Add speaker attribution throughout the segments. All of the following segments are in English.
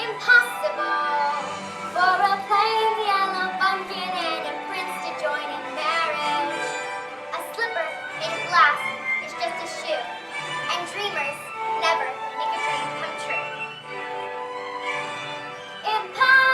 Speaker 1: Impossible for a plain yellow bumpkin and a prince to join in marriage. A slipper made of glass is just a shoe, and dreamers never make a dream come true. Impossible.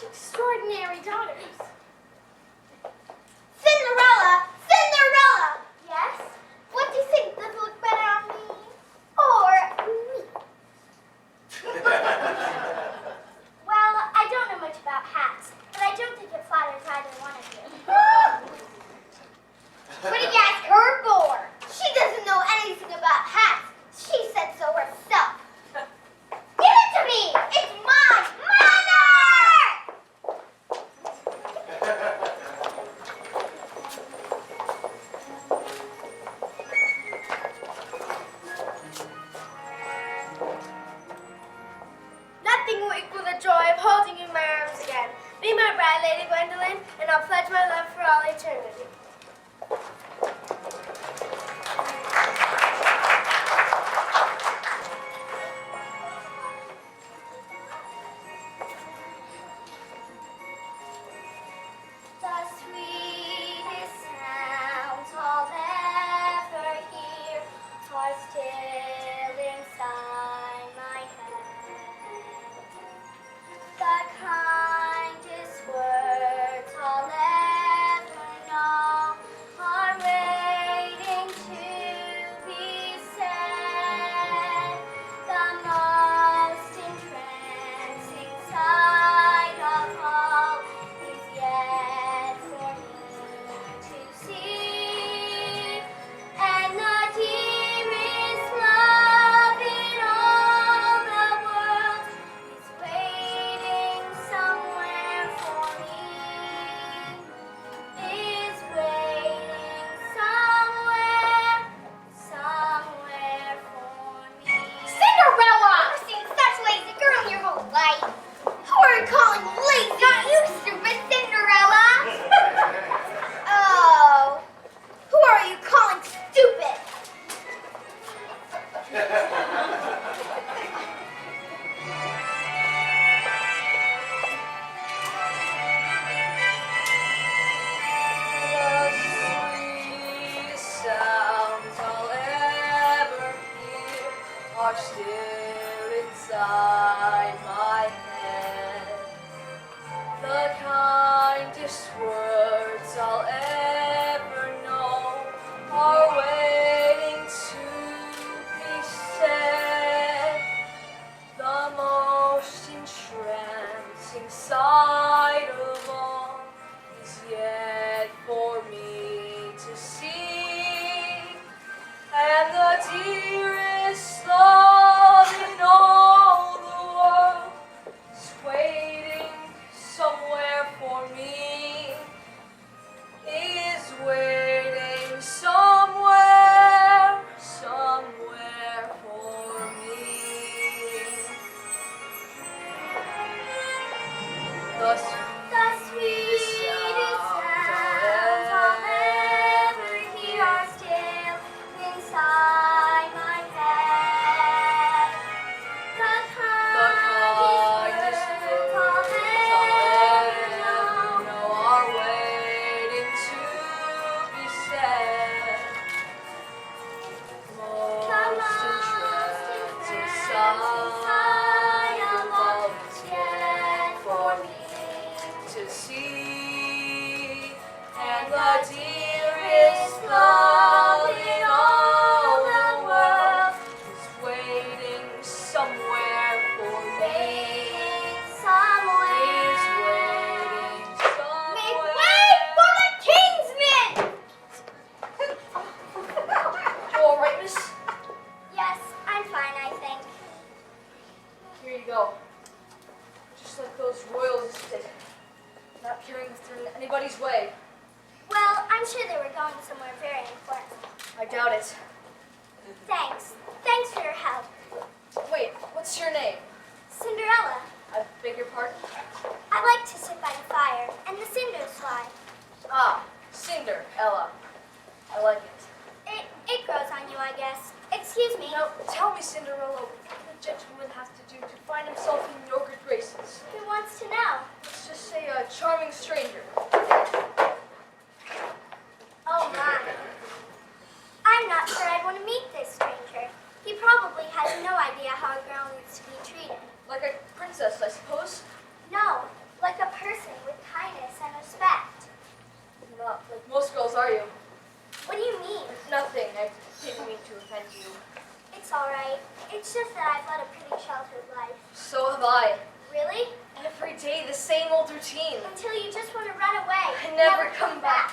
Speaker 1: Extraordinary daughters. Cinderella! Cinderella! Yes? What do you think? Does it look better on me? Or me? Well, I don't know much about hats, but I don't think it flatters either one of you. What did you ask her for? She doesn't know anything about hats. She said so herself. Give it to me! It's mine! Mother! Nothing will equal the joy of holding you in my arms again. Be my bride, Lady Gwendolyn, and I'll pledge my love for all eternity. The sweetest sounds I'll ever hear are still inside my head. The kindest words I'll ever know are waiting to be said. The most entrancing sight of all is yet for me to see, and the dearest love in all the world is waiting somewhere for me, is waiting somewhere for me. Cinderella! I've seen such lazy girl in your whole life. Who are you calling lazy? Not you, stupid Cinderella! Oh, who are you calling stupid?
Speaker 2: The sweetest sounds I'll ever hear are still inside my head. The kindest words I'll ever know are waiting to be said.
Speaker 1: sign of all that's yet for me
Speaker 2: to see, and the dearest love in all the world is waiting somewhere for me. Is waiting somewhere.
Speaker 1: Make way for the Kingsman!
Speaker 2: You all right, miss?
Speaker 1: Yes, I'm fine, I think.
Speaker 2: Here you go. Just like those royals did. Not caring if they're in anybody's way.
Speaker 1: Well, I'm sure they were going somewhere very important.
Speaker 2: I doubt it.
Speaker 1: Thanks. Thanks for your help.
Speaker 2: Wait, what's your name?
Speaker 1: Cinderella,
Speaker 2: I beg your pardon?
Speaker 1: I like to sit by the fire and the cinders fly.
Speaker 2: Ah, Cinderella. I like it.
Speaker 1: It grows on you, I guess. Excuse me.
Speaker 2: Now, tell me, Cinderella, what can a gentleman have to do to find himself in your good graces?
Speaker 1: Who wants to know?
Speaker 2: Let's just say a charming stranger.
Speaker 1: Oh my. I'm not sure I'd want to meet this stranger. He probably has no idea how a girl needs to be treated.
Speaker 2: Like a princess, I suppose?
Speaker 1: No, like a person with kindness and respect.
Speaker 2: Not like most girls, are you?
Speaker 1: What do you mean?
Speaker 2: Nothing. I didn't mean to offend you.
Speaker 1: It's all right. It's just that I've led a pretty sheltered life.
Speaker 2: So have I.
Speaker 1: Really?
Speaker 2: Every day, the same old routine.
Speaker 1: Until you just want to run away
Speaker 2: And never come back.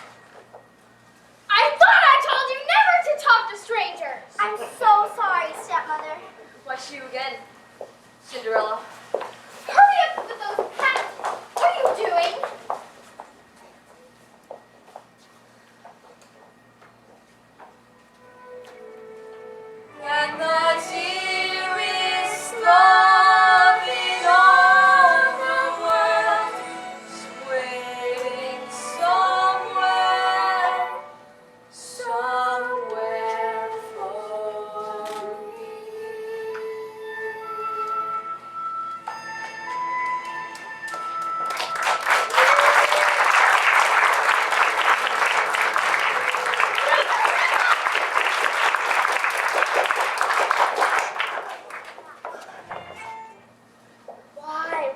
Speaker 1: I thought I told you never to talk to strangers! I'm so sorry, stepmother.
Speaker 2: Why, she you again, Cinderella.
Speaker 1: Hurry up with those hats! What are you doing?
Speaker 2: And the dearest love in all the world is waiting somewhere, somewhere for me.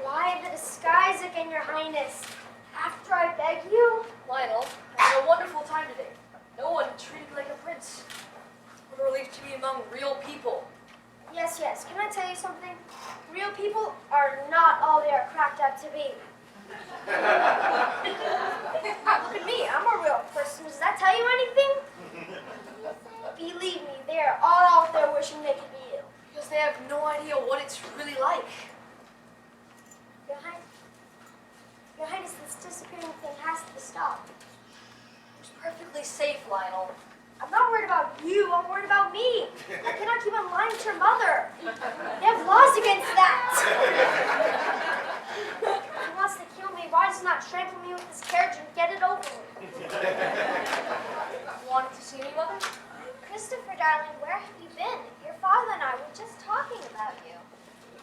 Speaker 1: Why the disguise again, your highness? After I beg you?
Speaker 2: Lionel, I had a wonderful time today. No one treated me like a prince. What a relief to be among real people.
Speaker 3: Yes, can I tell you something? Real people are not all they are cracked up to be. Look at me, I'm a real person. Does that tell you anything? Believe me, they are all out there wishing they could be you.
Speaker 2: Because they have no idea what it's really like.
Speaker 3: Your Highness, this disappearing thing has to stop.
Speaker 2: It's perfectly safe, Lionel.
Speaker 3: I'm not worried about you, I'm worried about me. I cannot keep on lying to your mother. They have laws against that. If he wants to kill me, why does he not trample me with his carriage and get it over with?
Speaker 2: Wanted to see me, Mother?
Speaker 1: Christopher, darling, where have you been? Your father and I were just talking about you.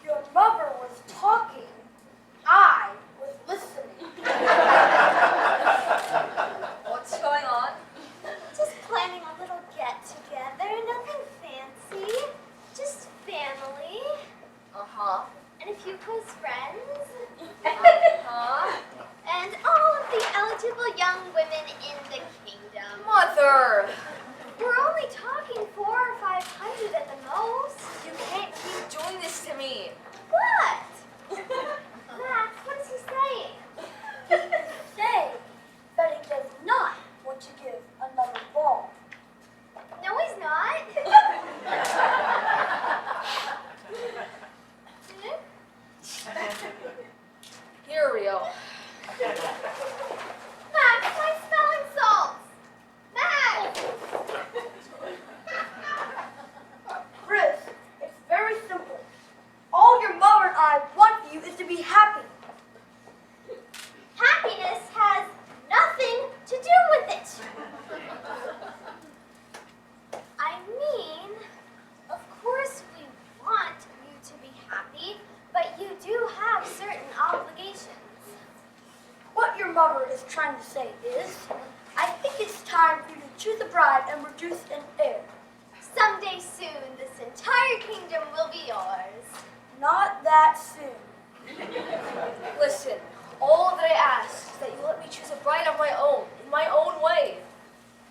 Speaker 3: Your mother was talking. I was listening.
Speaker 2: What's going on?
Speaker 1: Just planning a little get-together, nothing fancy. Just family.
Speaker 2: Uh-huh.
Speaker 1: And a few close friends.
Speaker 2: Uh-huh.
Speaker 1: And all of the eligible young women in the kingdom.
Speaker 2: Mother!
Speaker 1: We're only talking 400 or 500 at the most.
Speaker 2: You can't keep doing this to me.
Speaker 1: What? Max, what is he saying?
Speaker 3: Say that he does not want to give another ball.
Speaker 1: No, he's not.
Speaker 2: Here, Rio.
Speaker 1: Max, my smelling salts. Max!
Speaker 3: Chris, it's very simple. All your mother and I want for you is to be happy.
Speaker 1: Happiness has nothing to do with it. I mean, of course we want you to be happy, but you do have certain obligations.
Speaker 3: What your mother is trying to say is, I think it's time for you to choose a bride and reduce an heir.
Speaker 1: Someday soon. soon this entire kingdom will be yours.
Speaker 3: Not that soon.
Speaker 2: Listen, all that I ask is that you let me choose a bride of my own, in my own way.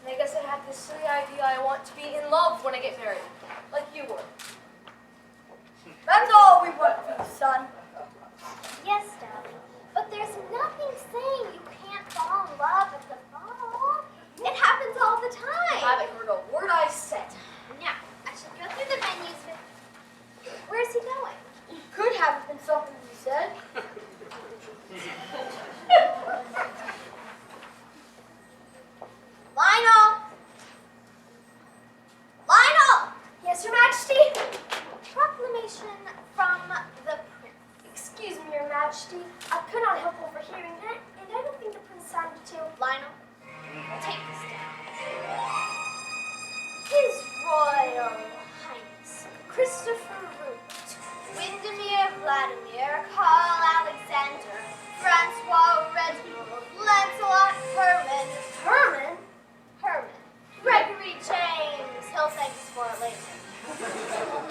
Speaker 2: And I guess I have this silly idea I want to be in love when I get married, like you were.
Speaker 3: That's all we want for you, son.
Speaker 1: Yes, darling. But there's nothing saying you can't fall in love at the ball. It happens all the
Speaker 2: I
Speaker 1: time.
Speaker 2: haven't heard a word I said.
Speaker 1: Now, I should go through the menus with... Where's he going?
Speaker 3: Could have been something you said.
Speaker 1: Lionel! Lionel!
Speaker 3: Yes, Your Majesty?
Speaker 1: Proclamation from the prince.
Speaker 3: Excuse me, Your Majesty. I could not help overhearing that, and I don't think the prince signed it too.
Speaker 1: Lionel, take this down. His Royal Highness Christopher Root, Windermere Vladimir, Carl Alexander, Francois Reginald, Lancelot Herman,
Speaker 3: Herman?
Speaker 1: Gregory James, he'll thank us for it later,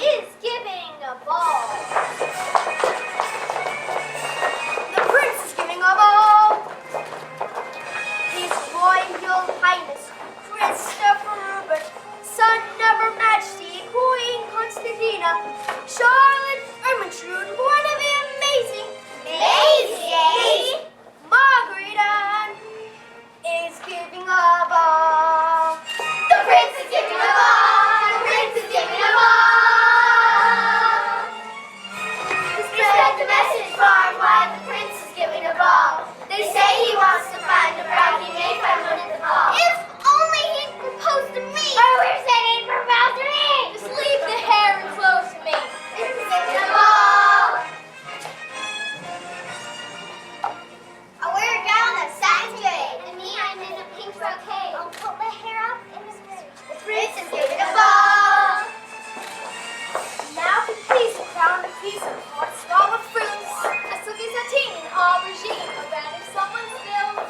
Speaker 1: is giving a ball.
Speaker 3: The prince is giving a ball. His Royal Highness Christopher Rupert, son of Her Majesty Queen Constantina, Charlotte Ermentrude, born of the amazing
Speaker 1: Maisie!
Speaker 3: Margaret, is giving a ball.
Speaker 1: The prince is giving a ball! The prince is giving a ball! Spread the message far and wide, the prince is giving a ball. They say he wants to find a bride, he may find one at the ball. If only he'd proposed to me! I wish that he'd proposed to me! Just leave the hair and clothes to me. Prince is giving a ball! I'll wear a gown of satin jade, and me, I'm in a pink brocade. I'll put my hair up in a skirt. The prince is giving a ball!
Speaker 3: Now if you please, crown a piece of hot straw with fruits.
Speaker 1: A silky sateen in aubergine, a bed if someone spills.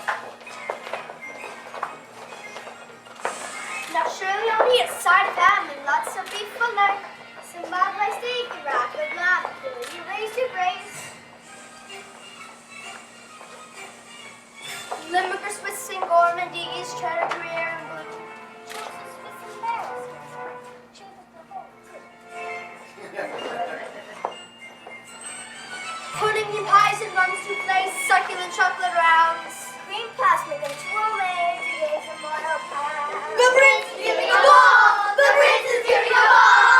Speaker 3: Now surely I'll need a side of ham and lots of beef for lunch. Some Zimbabwe steak and rack of lamb, ability raised to brace. Limburger Swiss and gourmandise, cheddar Gruyere and blue. Pudding and pies and buns to place, succulent chocolate rounds. Cream plastic and twirling to give some royal pie.
Speaker 1: The prince is giving a ball! The prince is giving a ball!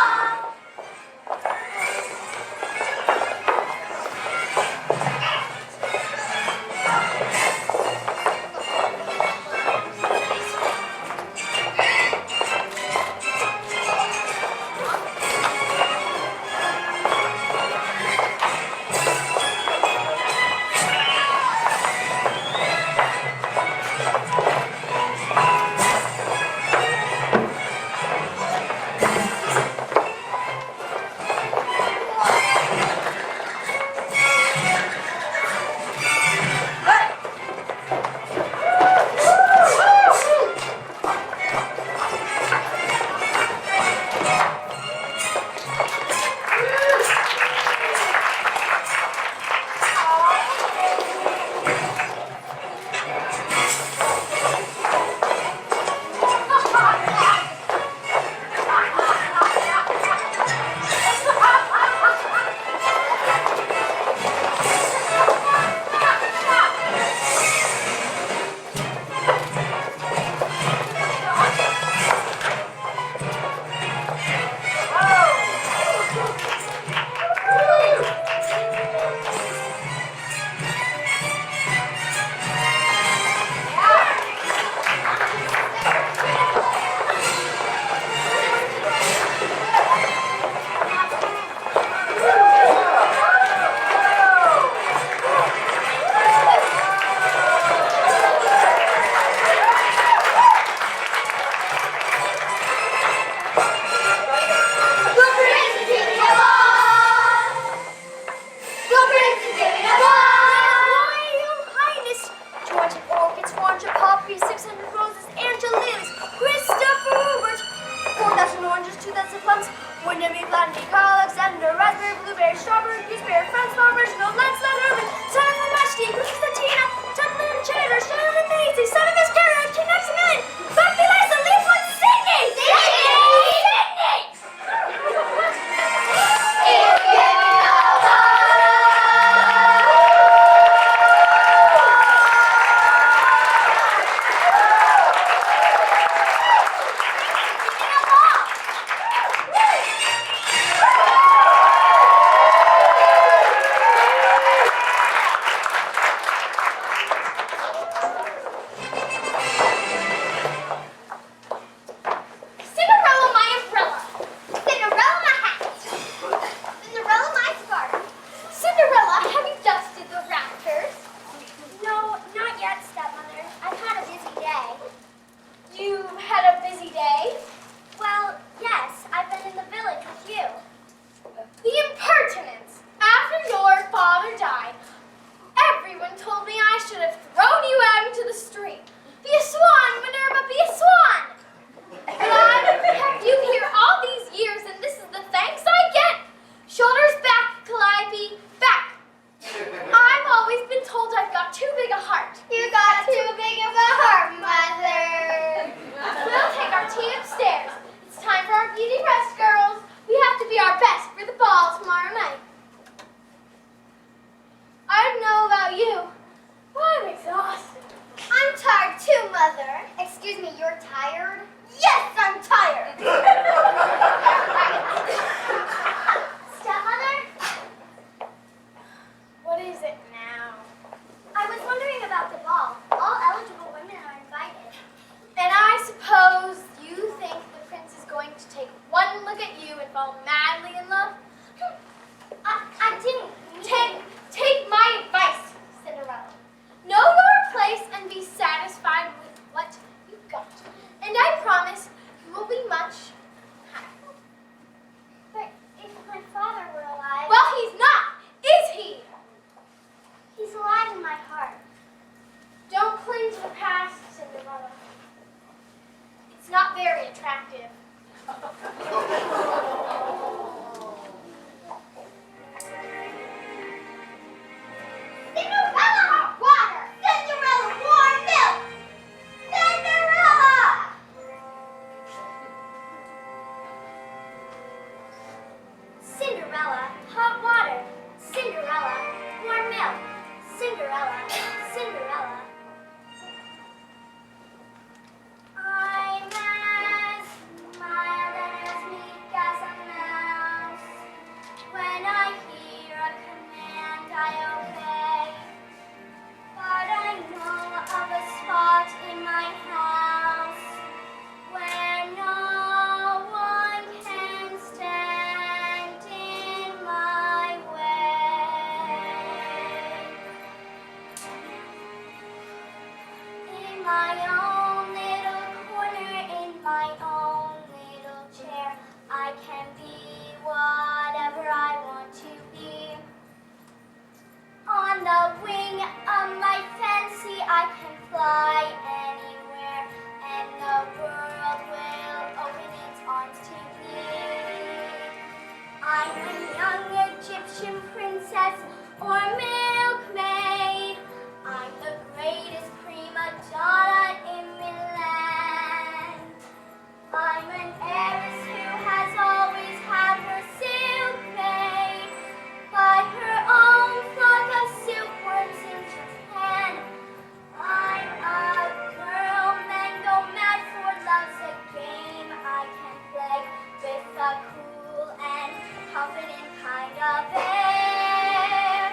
Speaker 1: find a bear.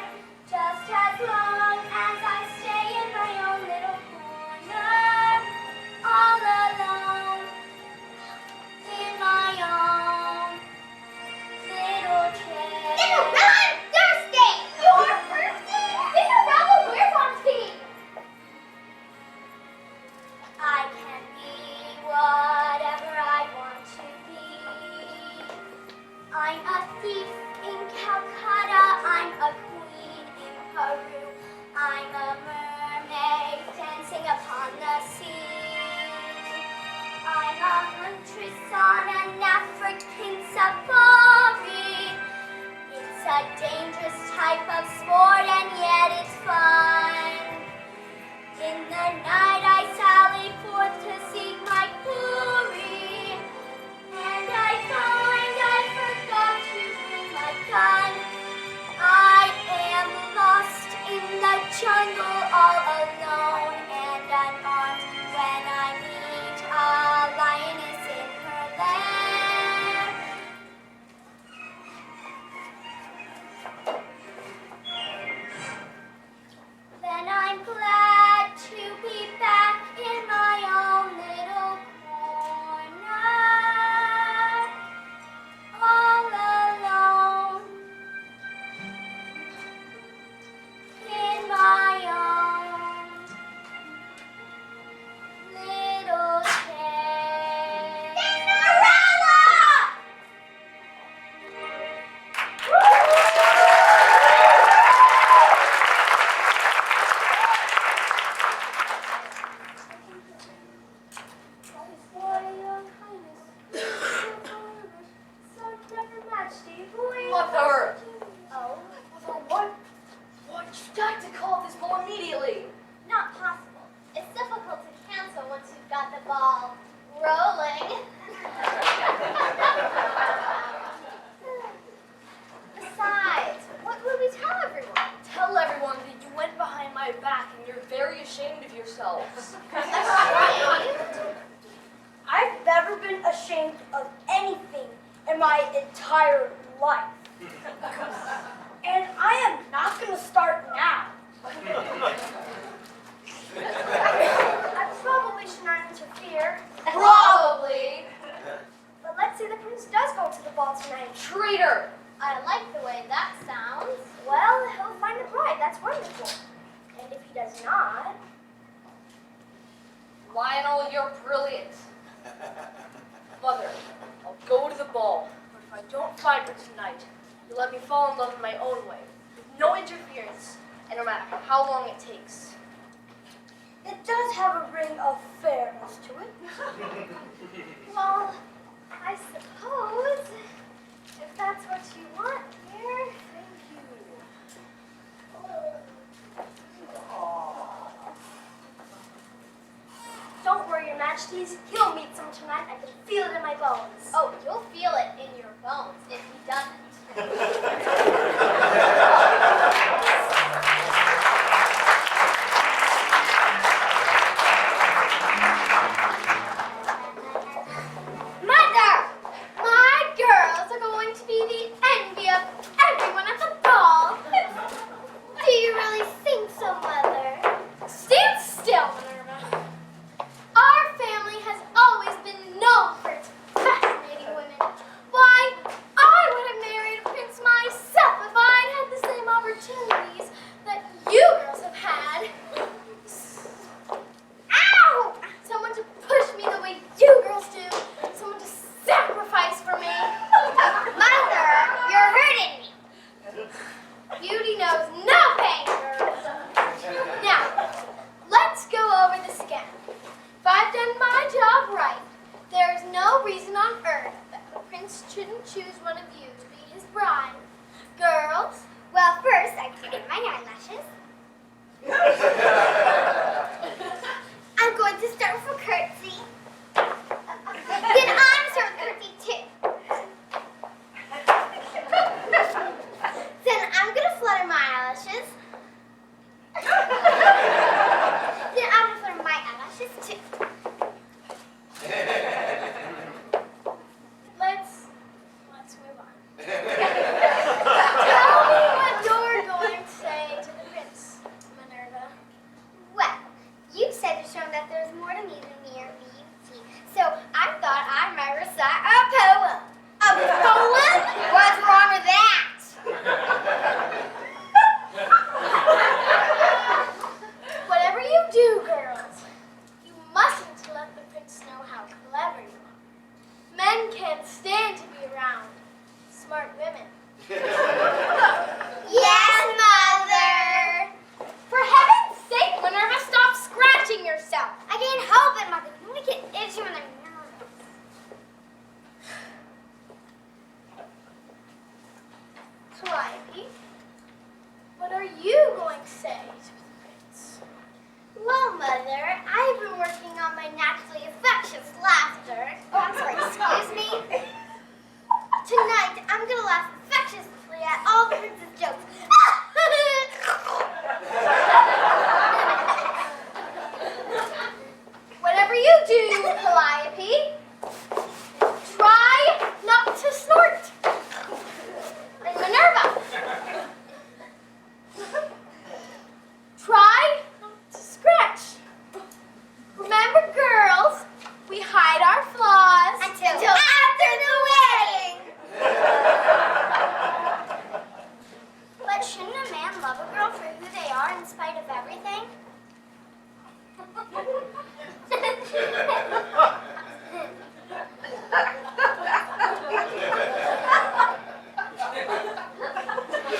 Speaker 1: Just as long as I stay in my own little corner, all alone, in my own little chair. Cinderella, I'm thirsty! You're thirsty? Cinderella, we're on tea! I can be whatever I want to be. I'm a thief in Calcutta, I'm a queen in Peru, I'm a mermaid dancing upon the sea. I'm a huntress on an African safari. It's a dangerous type of sport and yet it's fun. In the night I sally forth to seek my glory, and I find I forgot to bring my gun. I am lost in the jungle all alone and unarmed when I meet a lioness in her lair. Then I'm glad to be back in my own little corner, all alone, in my own little chair. Cinderella!
Speaker 2: Mother!
Speaker 1: Oh,
Speaker 2: Mother, what? What? You've got to call this ball immediately.
Speaker 1: not possible. It's difficult to cancel once you've got the ball rolling. Besides, what will we tell everyone?
Speaker 2: Tell everyone that you went behind my back and you're very ashamed of yourselves.
Speaker 1: Ashamed?
Speaker 3: I've never been ashamed of anything in my entire life. And I am not going to start now. I probably should not interfere.
Speaker 2: Probably.
Speaker 3: But let's say the prince does go to the ball tonight.
Speaker 2: Traitor!
Speaker 1: I like the way that sounds.
Speaker 3: Well, he'll find the bride. That's wonderful. And if he does not,
Speaker 2: Lionel, you're brilliant. Mother, I'll go to the ball, but if I don't find her tonight, you'll let me fall in love in my own way, with no interference, and no matter how long it takes.
Speaker 3: it does have a ring of fairness to it.
Speaker 1: Well, I suppose if that's what you want here.
Speaker 2: Thank you.
Speaker 3: Don't worry, Your Majesties. He'll meet some tonight. I can feel it in my bones.
Speaker 1: Oh, you'll feel it in your bones if he doesn't. Mother! My girls are going to be the envy of everyone at the ball. Do you really think so, Mother? Stand still, Minerva. Our family has always been known for its fascinating women. Why, I would have married a prince myself
Speaker 3: Calliope, what are you going to say to the prince?
Speaker 1: Well, Mother, I've been working on my naturally infectious laughter. Oh, I'm sorry, excuse me. Tonight, I'm going to laugh infectiously at all the prince's jokes. Whatever you do, Calliope, try not to snort. And Minerva, try not to scratch. Remember, girls, we hide our flaws until after the wedding. But shouldn't a man love a girl for who they are in spite of everything?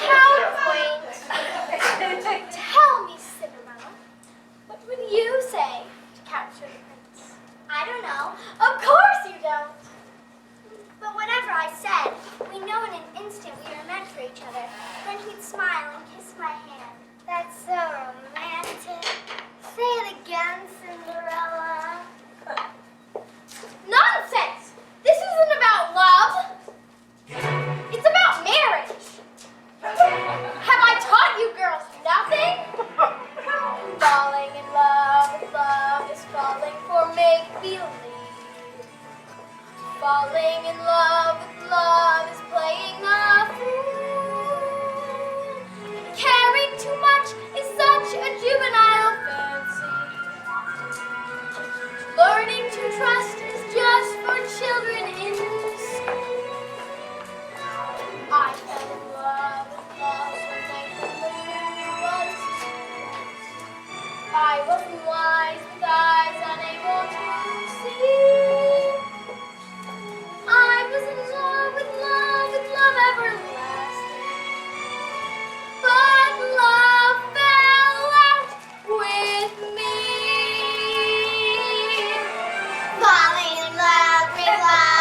Speaker 1: How quaint. Tell me, Cinderella, what would you say to capture the prince? I don't know. Of course you don't. But whatever I said, we know in an instant we are meant for each other. Then he'd smile and kiss my hand. That's so romantic. Say it again, Cinderella. Nonsense! This isn't about love. It's about marriage. Have I taught you girls nothing? Falling in love with love is falling for make-believe. Falling in love with love is playing a fool. Caring too much is such a juvenile fancy. Learning to trust is just for children in school. I fell in love with love when thankfully was I wasn't wise with eyes unable to see. I was in love with love everlasting. But love fell out with me. Falling in love with love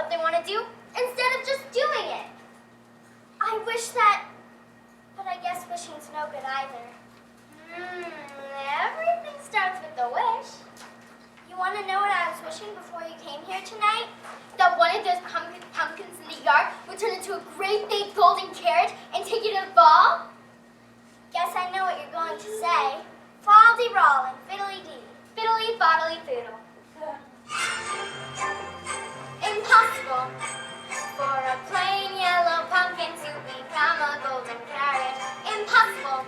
Speaker 1: what they want to do instead of just doing it. I wish that, but I guess wishing's no good either. Everything starts with a wish. You want to know what I was wishing before you came here tonight? That one of those pumpkins in the yard would turn into a great big golden carriage and take you to the ball? Guess I know what you're going to say. Fall-de-roll and fiddly-dee. Fiddly-boddly-fiddle. Impossible for a plain yellow pumpkin to become a golden carriage. Impossible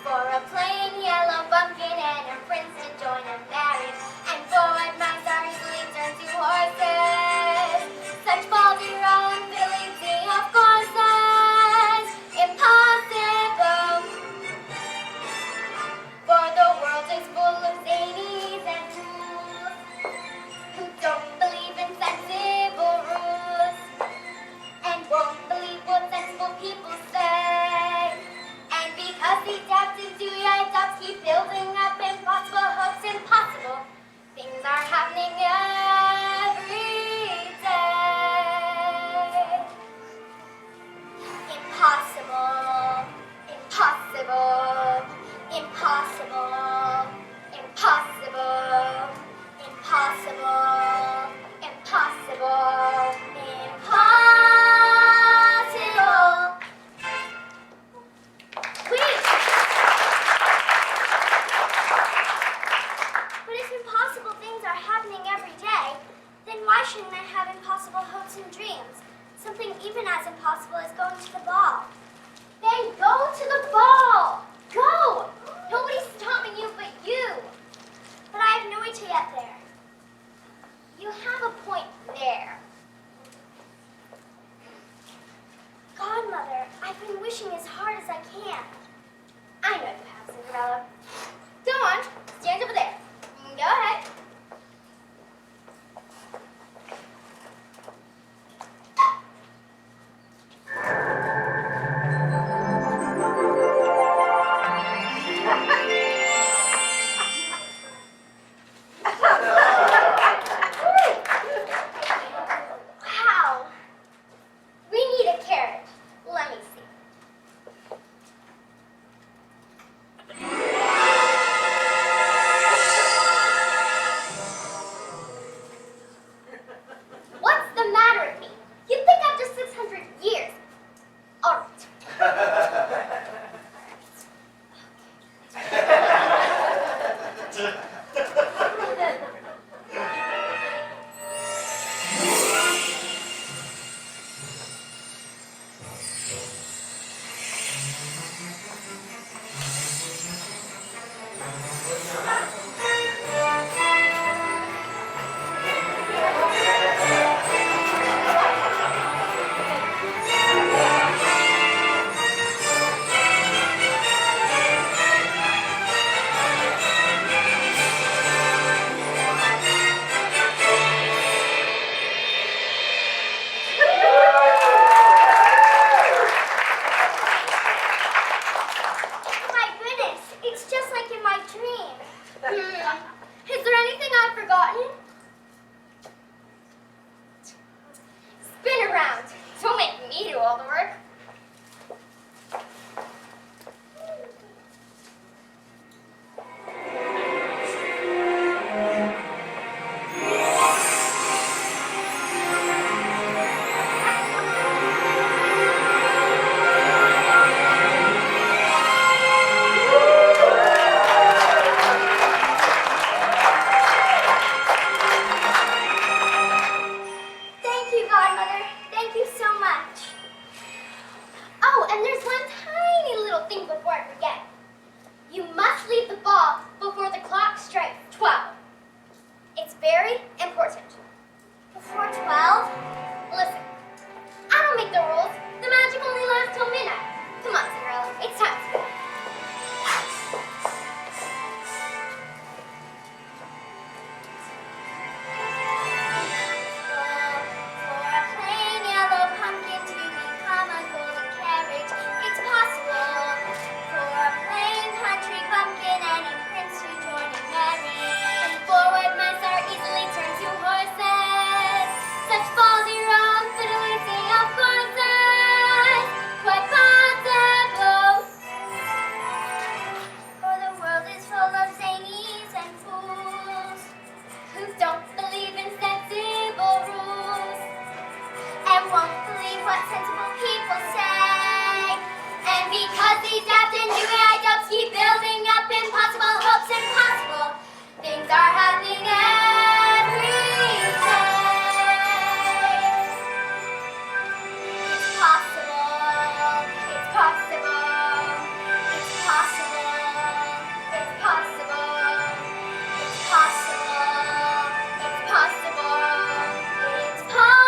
Speaker 1: for a plain yellow pumpkin and a prince to join a marriage. And godmothers are easily turned to horses. Such ball-de-roll and fiddly-dee, of course, is impossible. For the world is full of zanies and fools who don't believe in sensible rules and won't believe what sensible people say. And because these dabs and dooey-eyed dogs keep building up impossible hopes, impossible things are happening every day. Impossible, impossible, impossible, impossible, impossible, impossible, impossible. Wait! But if impossible things are happening every day, then why shouldn't I have impossible hopes and dreams? Something even as impossible as going to the ball. Then go to the ball! Go! Nobody's stopping you but you. But I have no way to get there. You have a point there. Godmother, I've been wishing as hard as I can. I know you have, Cinderella. Go on, stand over there. Go ahead. Wow. We need a carriage. Let me see. what sensible people say. And because these daft and new dubs keep building up impossible hopes, impossible things are happening every day. It's possible, it's possible, it's possible, it's possible, it's possible, it's possible, it's possible.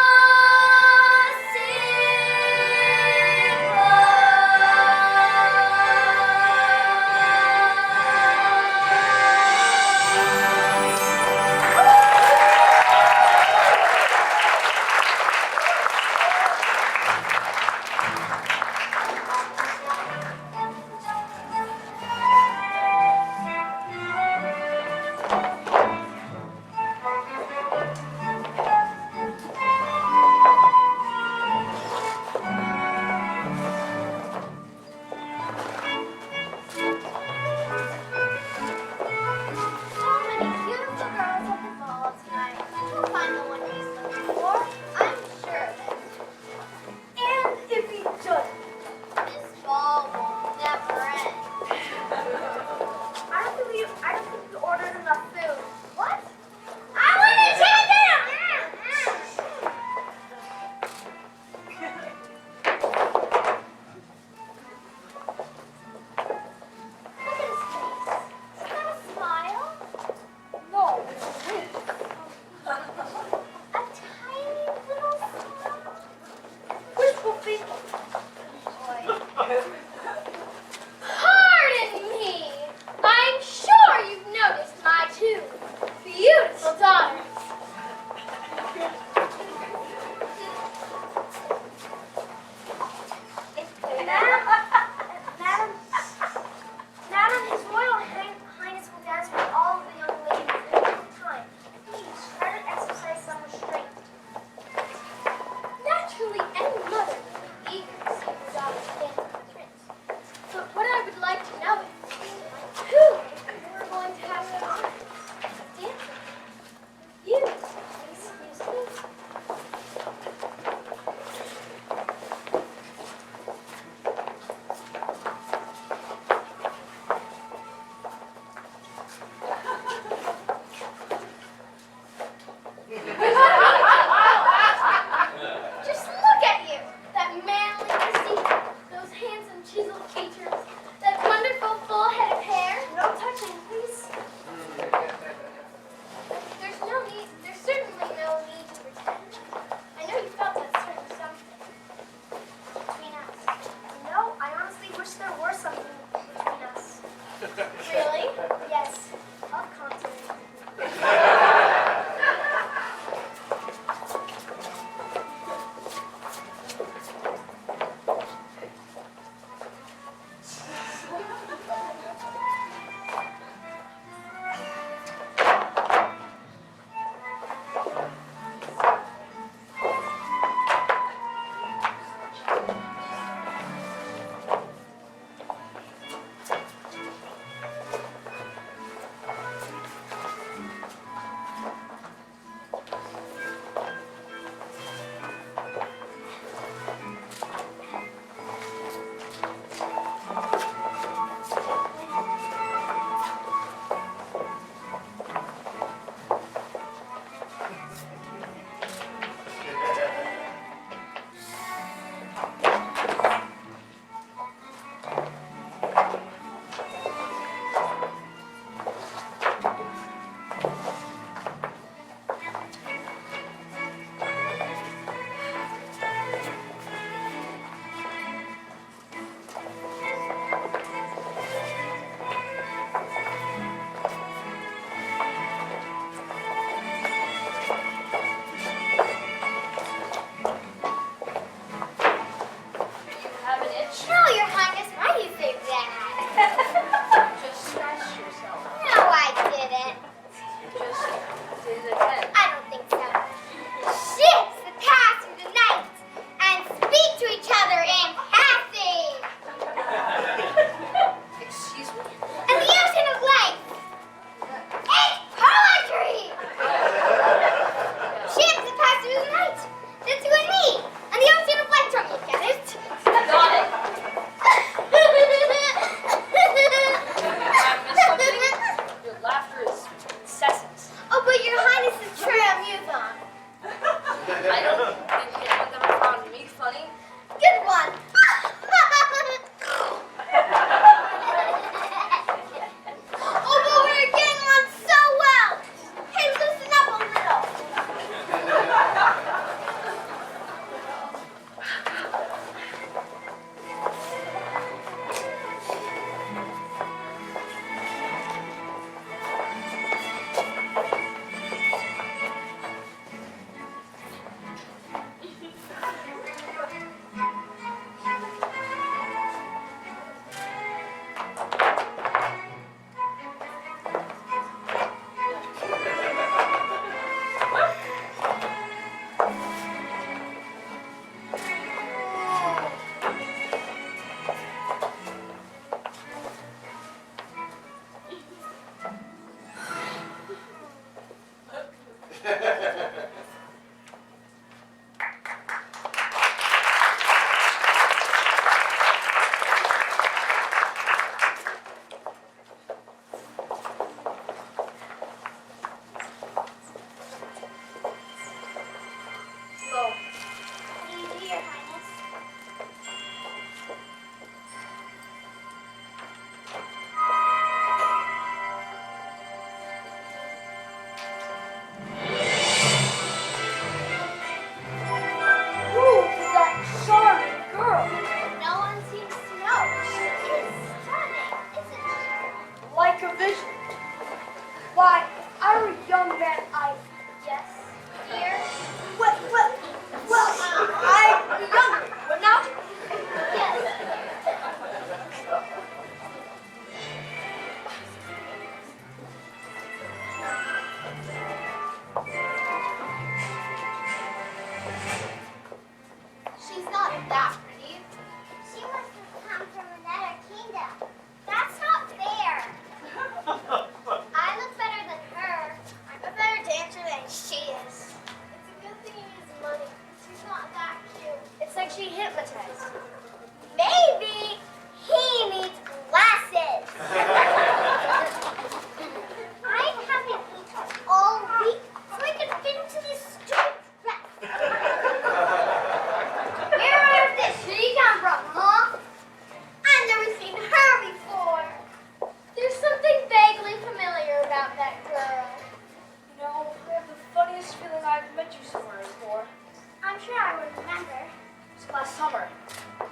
Speaker 2: Last summer.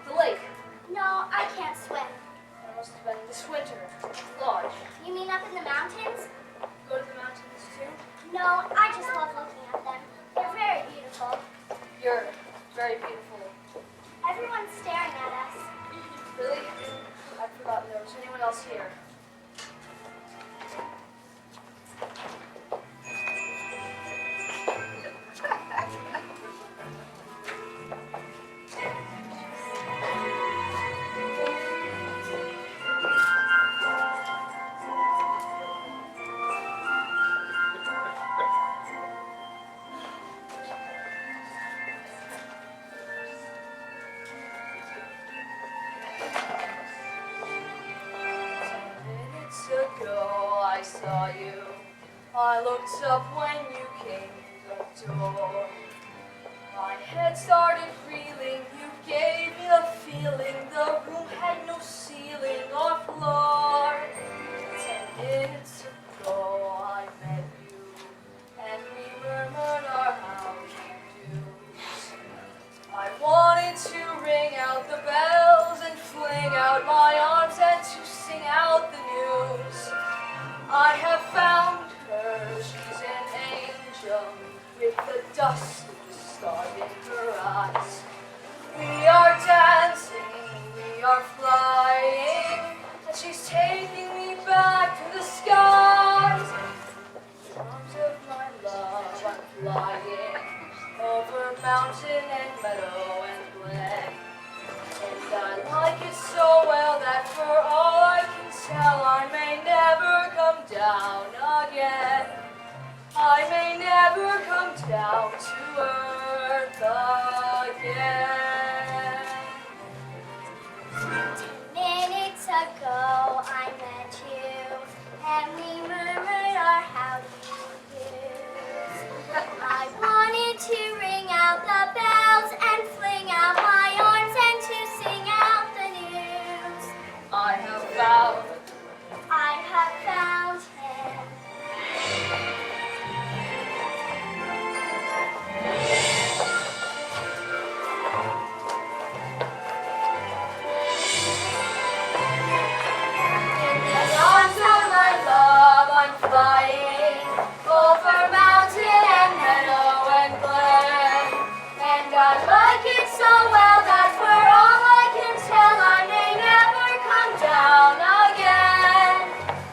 Speaker 2: The lake.
Speaker 1: No, I can't swim.
Speaker 2: It must have been this winter. Lodge.
Speaker 1: You mean up in the mountains?
Speaker 2: Go to the mountains too?
Speaker 1: No, I just love looking at them. They're very beautiful.
Speaker 2: You're very beautiful.
Speaker 1: Everyone's staring at us.
Speaker 2: Really? I'd forgotten there was anyone else here. Ago I saw you. I looked up when you came to the door. My head started reeling. You gave me the feeling the room had no ceiling or floor. 10 minutes ago I met you, and we murmured our how you do's. I wanted to ring out the bells and fling out my arms and to sing out the news. I have found her, she's an angel with the dust of the stars in her eyes. We are dancing, we are flying, and she's taking me back to the skies. In the arms of my love I'm flying over mountain and meadow and glen. And I like it so well that for all I can tell I may never come down again. I may never come down to earth again.
Speaker 1: 10 minutes ago I met you, and we murmured our how do yous. I wanted to ring out the bells and fling out my arms and to sing out the news.
Speaker 2: I have
Speaker 1: found him.
Speaker 2: In the arms of my love I'm flying over mountain and meadow and glen. And I like it so well that for all I can tell I may never come down again.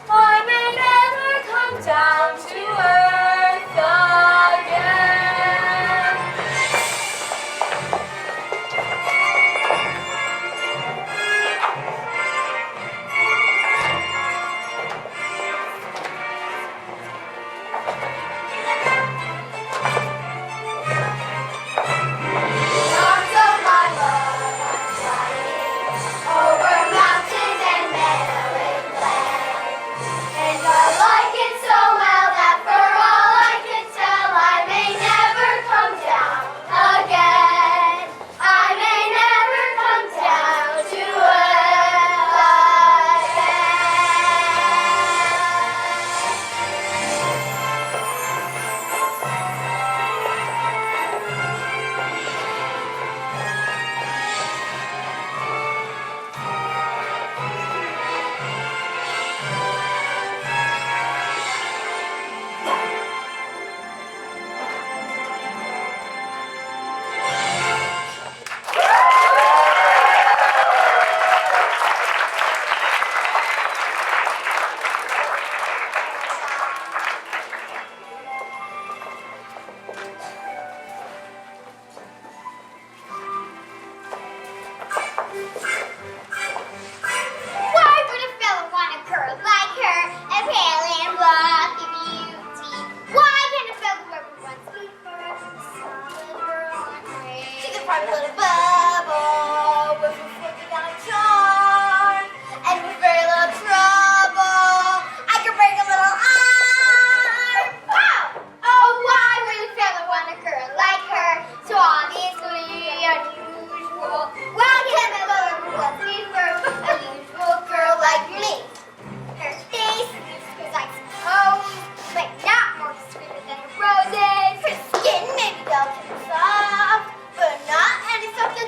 Speaker 2: I may never come down to earth again. Arms of my love I'm flying over mountains and meadow and glen. And I like it so well that for all I can tell I may never come down again. I may never come down to earth again.
Speaker 1: Why would a fella want a girl like her, a pale and lucky beauty? Why can't a fella who ever wants me for a solid girl like me? She's a private little bubble with a flipping down charm, and with very little trouble, I can break a little arm. Wow! Oh, why would a fella want a girl like her? So obviously unusual. Why can't a fella who wants me for a usual girl like me? Her face is I suppose, but not more sweeter than the roses. Her skin may be delicate and soft, but not any softer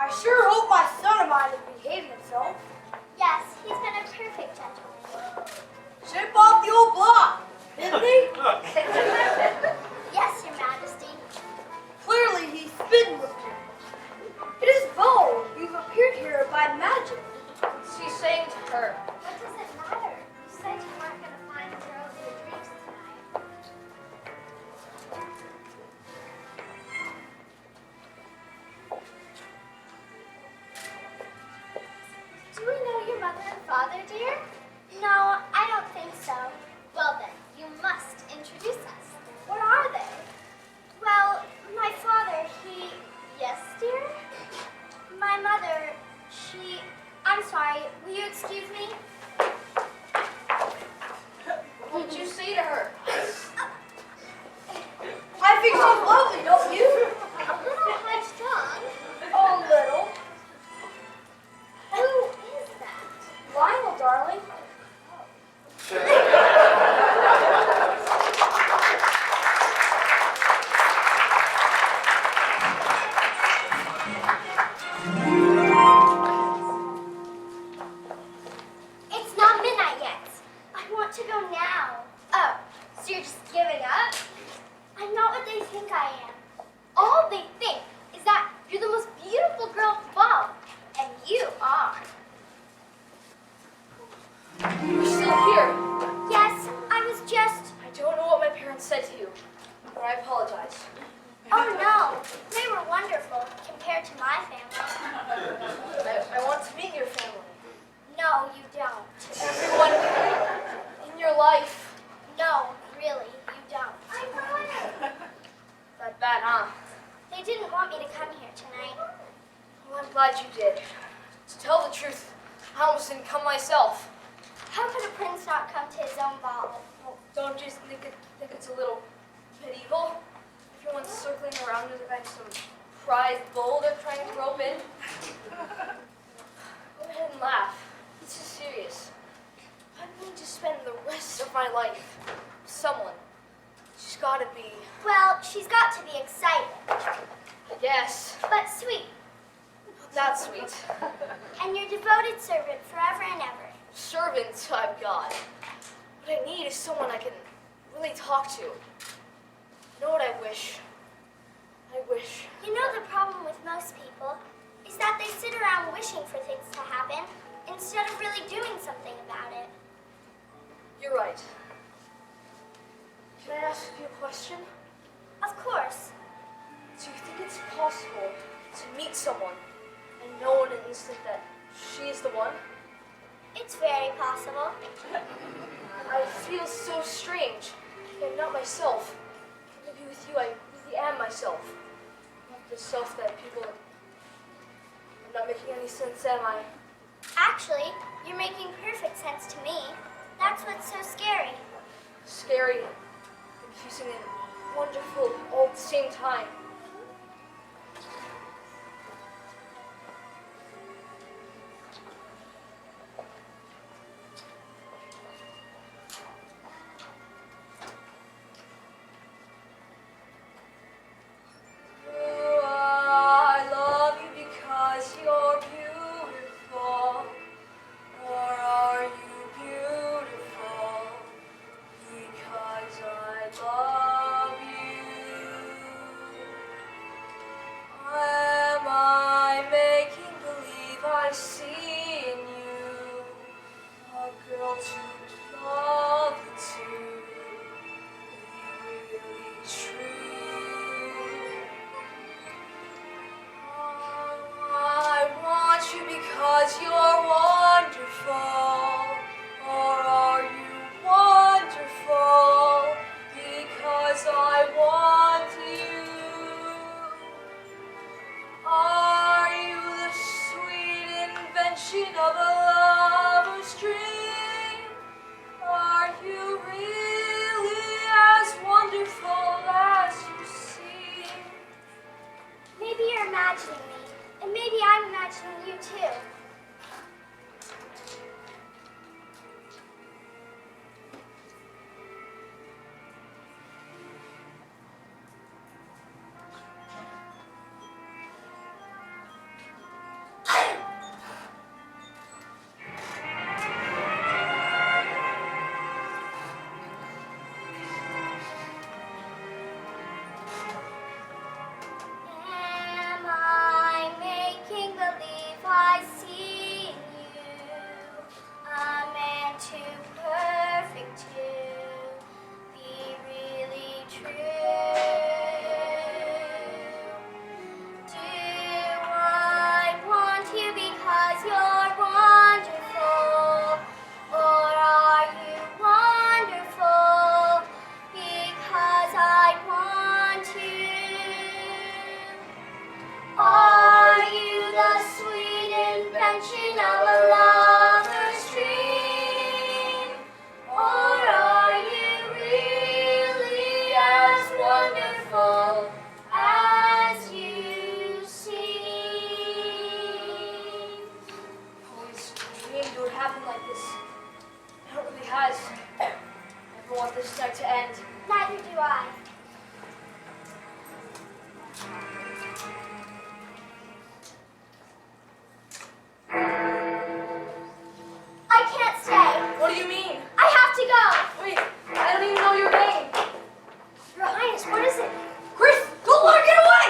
Speaker 3: I sure hope my son of mine is behaving himself.
Speaker 1: Yes, he's been a perfect gentleman.
Speaker 3: Ship off the old block, didn't he?
Speaker 1: Yes, Your Majesty.
Speaker 3: Clearly he's smitten with me. It is though you've appeared here by magic.
Speaker 2: What's he saying to her?
Speaker 1: What does it matter? You said you weren't going to find the girls in your dreams tonight. Do we know your mother and father, dear? No, I don't think so. Well then, you must introduce us. What are they? Well, my father, he... Yes, dear? My mother, she... I'm sorry, will you excuse me?
Speaker 2: What did you say to her?
Speaker 3: I think she's lovely, don't you?
Speaker 1: A little headstrong.
Speaker 3: A little.
Speaker 1: Who is that?
Speaker 3: Lionel, darling.
Speaker 1: It's not midnight yet. I want to go now. Oh, so you're just giving up? I'm not what they think I am. All they think is that you're the most beautiful girl at the ball. And you are.
Speaker 2: You're still here.
Speaker 1: Yes, I was just...
Speaker 2: I don't know what my parents said to you, but I apologize.
Speaker 1: Oh no, they were wonderful compared to my family.
Speaker 2: I want to meet your family.
Speaker 1: No, you don't.
Speaker 2: Everyone in your life.
Speaker 1: No, really, you don't. I know.
Speaker 2: That bad, huh?
Speaker 1: They didn't want me to come here tonight.
Speaker 2: Well, I'm glad you did. To tell the truth, I almost didn't come myself.
Speaker 1: How could a prince not come to his own ball?
Speaker 2: Well, don't you think it's a little medieval? Everyone's circling around it like some prize bull they're trying to rope in. Go ahead and laugh. This is serious. I need to spend the rest of my life with someone. She's got to be,
Speaker 1: Well, she's got to be excited,
Speaker 2: I guess,
Speaker 1: but sweet,
Speaker 2: not that sweet.
Speaker 1: and your devoted servant forever and ever.
Speaker 2: Servants I've got. What I need is someone I can really talk to. You know what I wish? I wish.
Speaker 1: You know the problem with most people is that they sit around wishing for things to happen instead of really doing something about it.
Speaker 2: You're right. Can I ask you a question?
Speaker 1: Of course.
Speaker 2: Do you think it's possible to meet someone and know in an instant that she is the one?
Speaker 1: It's very possible.
Speaker 2: I feel so strange. I'm not myself. To be with you, I really am myself. Not the self that people... I'm not making any sense, am I?
Speaker 1: Actually, you're making perfect sense to me. That's what's so scary.
Speaker 2: Scary, confusing, and wonderful all at the same time.
Speaker 1: invention of a lover's dream? Or are you really as wonderful as you seem?
Speaker 2: Always dreamed it would happen like this. And it really has. I never want this night to end.
Speaker 1: Neither do I. I can't stay.
Speaker 2: What do you mean?
Speaker 1: I have to go.
Speaker 2: Wait, I don't even know your name.
Speaker 1: Your Highness, what is it?
Speaker 2: Chris, don't let her get away!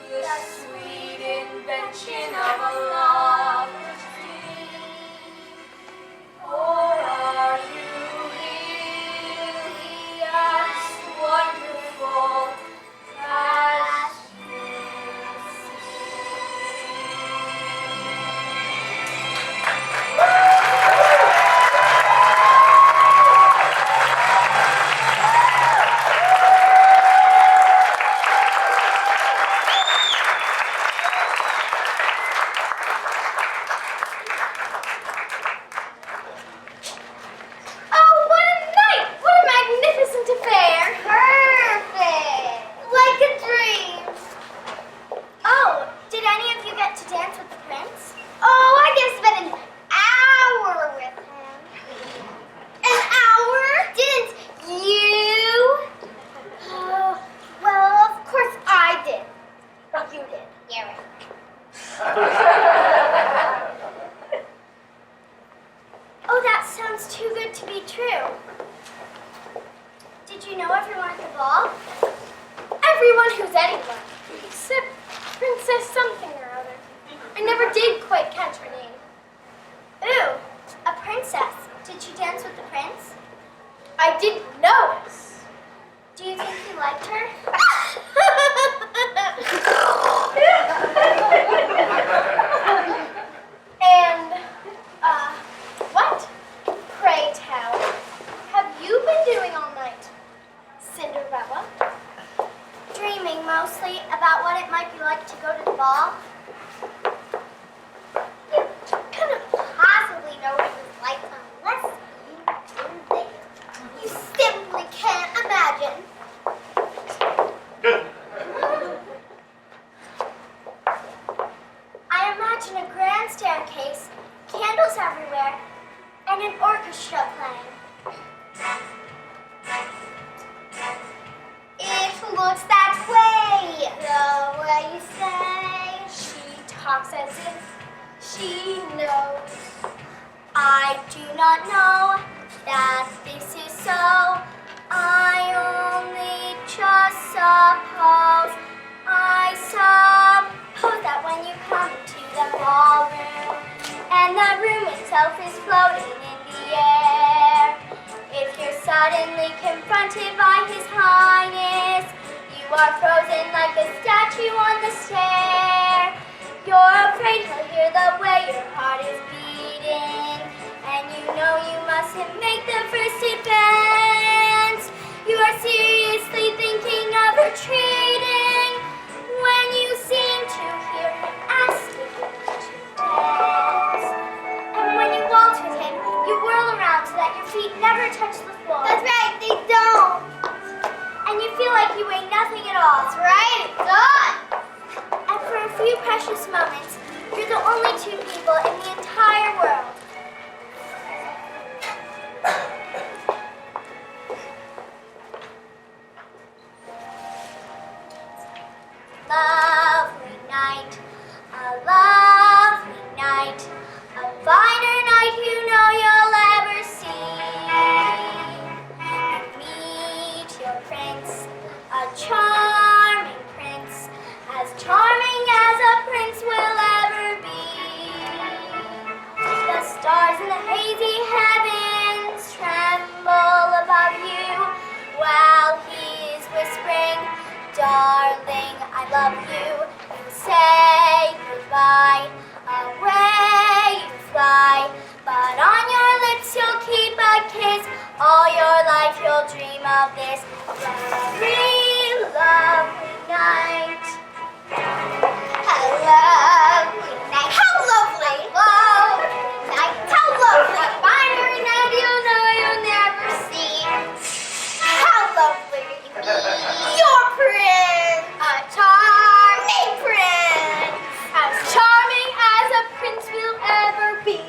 Speaker 2: The sweet invention of a lover's dream. Or are you really as wonderful as you
Speaker 1: Oh, what a night! What a magnificent affair! Perfect! Like a dream. Oh, did any of you get to dance with the prince? Oh, I guess spent an hour with him. An hour? Didn't you? Oh, well, of course I did. But you did. Yeah, right. Oh, that sounds too good to be true. Did you know everyone at the ball? Everyone who's anyone, except Princess something or other. I never did quite catch her name. Ooh, a princess. Did she dance with the prince? I didn't notice. Do you think he liked her? And, what? Pray tell, have you been doing all night, Cinderella? Dreaming mostly about what it might be like to go to the ball. You couldn't possibly know what it was like unless you were there. You simply can't imagine. I imagine a grand staircase, candles everywhere, and an orchestra playing. It looks that way, the way you say. She talks as if she knows. I do not know that this is so. I only just suppose. I suppose that when you come to the ballroom, and the room itself is floating in the air, if you're suddenly confronted by His Highness, you are frozen like a statue on the stair. You're afraid he'll hear the way your heart is beating, and you know you mustn't make the first advance. You are seriously thinking of retreating when you seem to hear him asking you to dance. And when you waltz with him, you whirl around so that your feet never touch the floor. That's right, they don't. And you feel like you weigh nothing at all. That's right, it's done. And for a few precious moments, you're the only two people in the entire world. Lovely night, a lovely night, a finer night you know you'll ever see. You meet your prince, a charming prince, as charming as a prince will ever be. The stars in the hazy heavens say goodbye. Away you fly, but on your lips you'll keep a kiss. All your life you'll dream of this lovely, lovely night. A lovely night. How lovely! Lovely night. How lovely! Finer night you'll know you'll never see. How lovely! Your prince! A charming prince! As charming as a prince will ever be.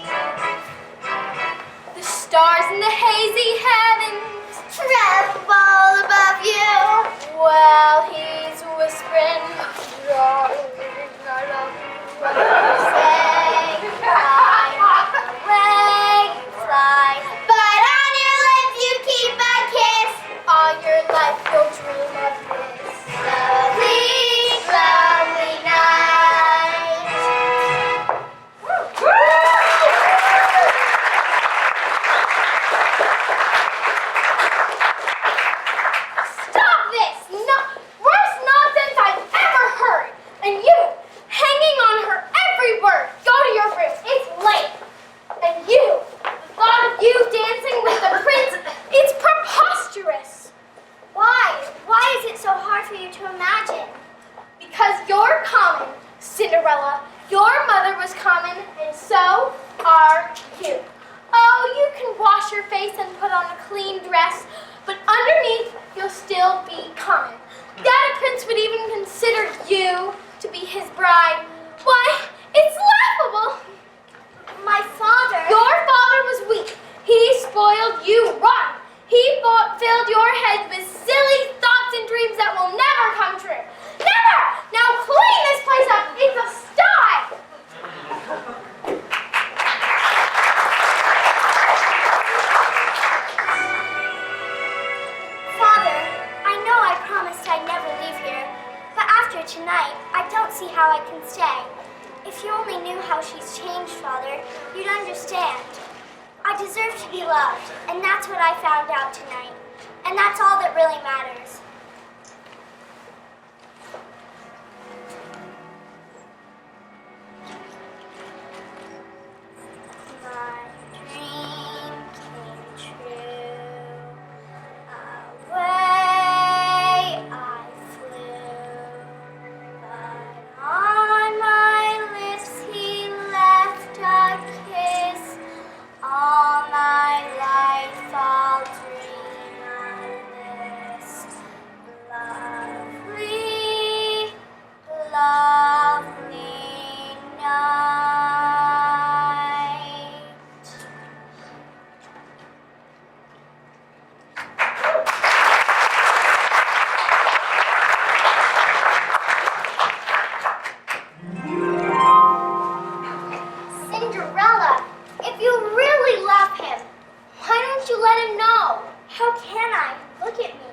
Speaker 1: The stars in the hazy heavens tremble above you while he's whispering, darling, I love you. Say goodbye, away you fly, but on your lips you keep a kiss. All your life you'll dream of this lovely, lovely night. Stop this! No, worst nonsense I've ever heard. And you, hanging on her every word. Go to your room. It's late. And you, the thought of you dancing with the prince, it's preposterous. Why? Why is it so hard for you to imagine? Because you're common, Cinderella. Your mother was common, and so are you. Oh, you can wash your face and put on a clean dress, but underneath, you'll still be common. That a prince would even consider you to be his bride. Why, it's laughable. My father... Your father was weak. He spoiled you rotten. He filled your head with silly thoughts and dreams that will never come true. Never! Now clean this place up. It's a sty. Father, I know I promised I'd never leave here, but after tonight, I don't see how I can stay. If you only knew how she's changed, Father, you'd understand. I deserve to be loved, and that's what I found out tonight. And that's all that really matters. My dream came true. Away I flew, but on my lips he left a kiss. All my life I'll dream of this lovely, lovely night. Cinderella, if you really love him, why don't you let him know? How can I? Look at me.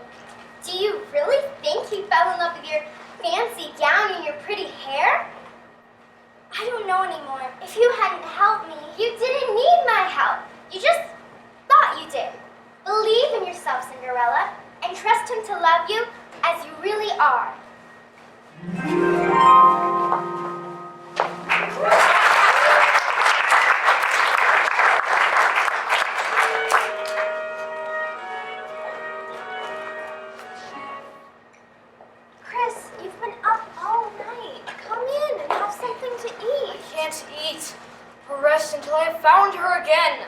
Speaker 1: Do you really think he fell in love with your fancy gown and your pretty hair? I don't know anymore. If you hadn't helped me, you didn't need my help. You just thought you did. Believe in yourself, Cinderella, and trust him to love you as you really are. Chris, you've been up all night. Come in and have something to eat.
Speaker 2: I can't eat or rest until I have found her again.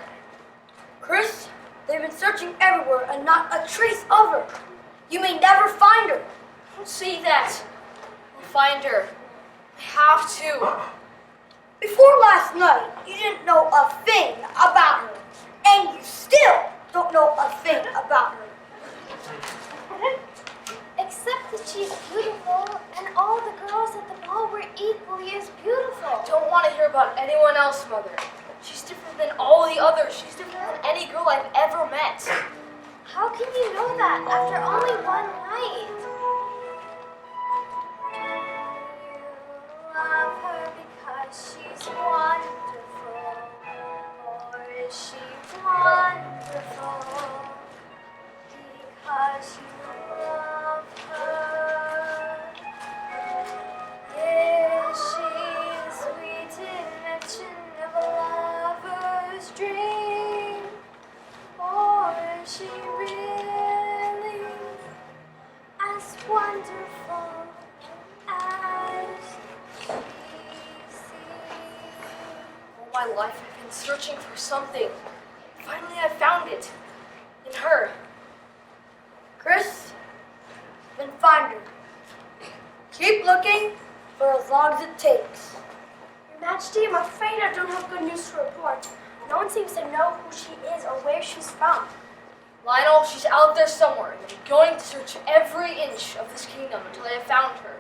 Speaker 4: Chris, they've been searching everywhere and not a trace of her. You may never find her.
Speaker 2: Don't say that. I'll find her. I have to.
Speaker 4: Before last night, you didn't know a thing about her. And you still don't know a thing about her.
Speaker 1: Except that she's beautiful, and all the girls at the ball were equally as beautiful.
Speaker 2: I don't want to hear about anyone else, Mother. She's different than all the others. She's different than any girl I've ever met.
Speaker 1: How can you know that after only one night? You love her because she's wonderful, or is she wonderful because you love her? Is
Speaker 2: dream, or is she really as wonderful as she seems? All my life I've been searching for something. Finally I found it. In her.
Speaker 4: Chris, then find her. Keep looking for as long as it takes.
Speaker 3: Your Majesty, I'm afraid I don't have good news to report. No one seems to know who she is or where she's from.
Speaker 2: Lionel, she's out there somewhere, and I'm going to search every inch of this kingdom until I have found her.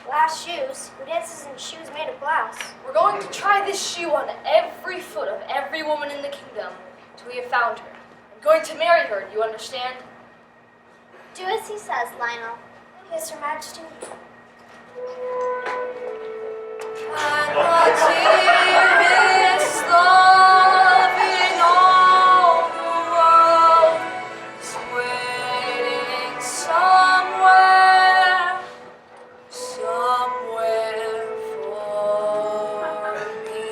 Speaker 3: Glass shoes? Who dances in shoes made of glass?
Speaker 2: We're going to try this shoe on every foot of every woman in the kingdom until we have found her. I'm going to marry her, do you understand?
Speaker 1: Do as he says, Lionel.
Speaker 3: Yes, Your Majesty.
Speaker 2: And the dearest love in all the world is waiting somewhere for me.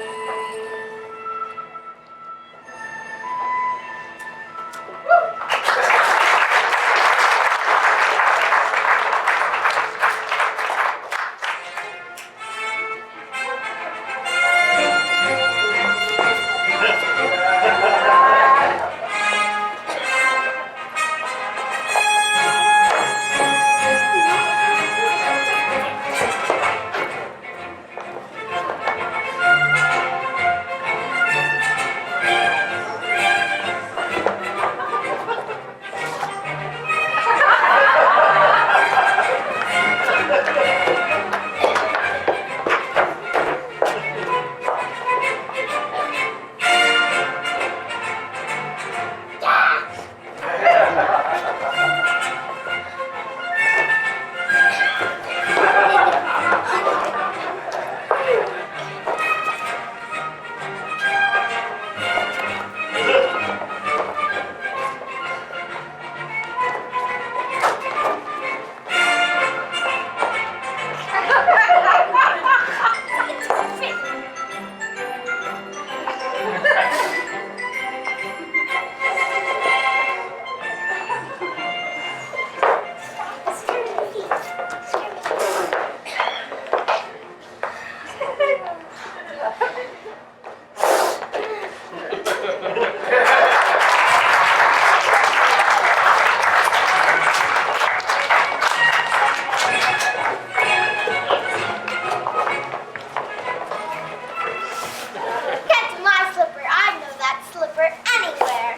Speaker 1: Get my slipper. I know that slipper anywhere.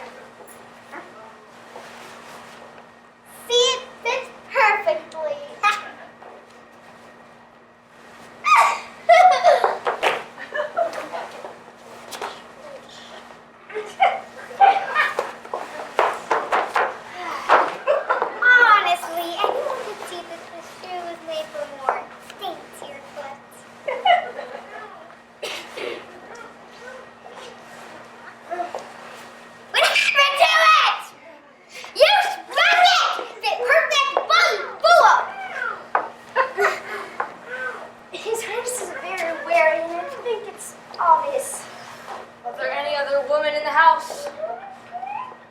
Speaker 1: See, it fits perfectly. Honestly, anyone could see that this shoe was made for more daintier foot. Whatever to it! You struck it! The perfect bullet!
Speaker 3: His Highness is very wary, and I think it's obvious.
Speaker 2: Are there any other women in the house?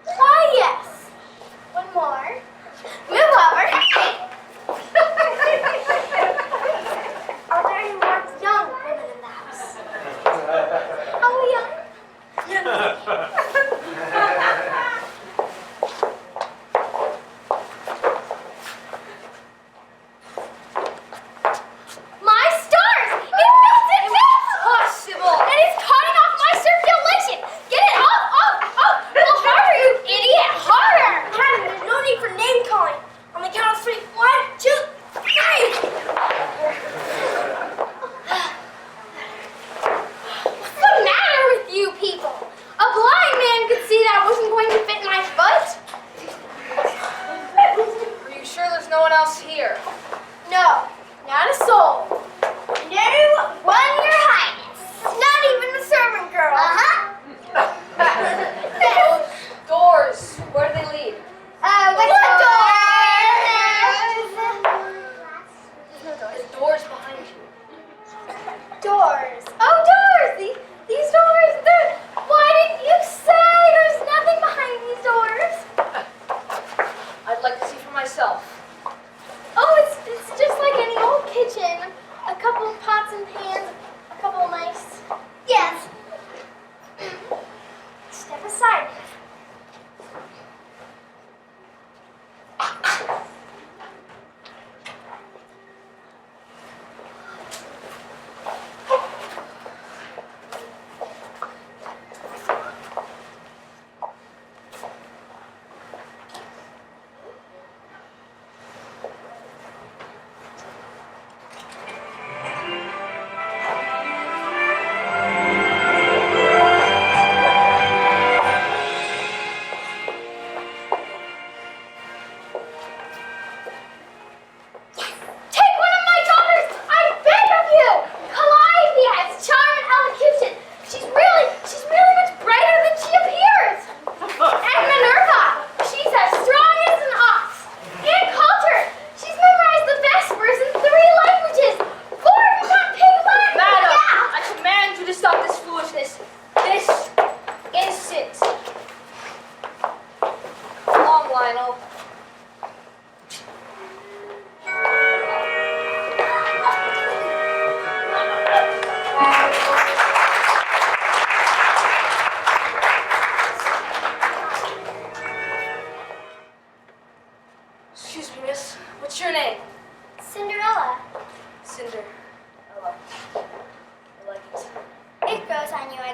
Speaker 1: Why, yes. One more. Move over.
Speaker 3: Are there any more young women in the house?
Speaker 1: How young? My stars! It fits! It fits!
Speaker 2: Possible!
Speaker 1: And it's cutting off my circulation! Get it off! A little harder, you idiot! Harder!
Speaker 3: Madam, there's no need for name calling. On the count of 3, 1,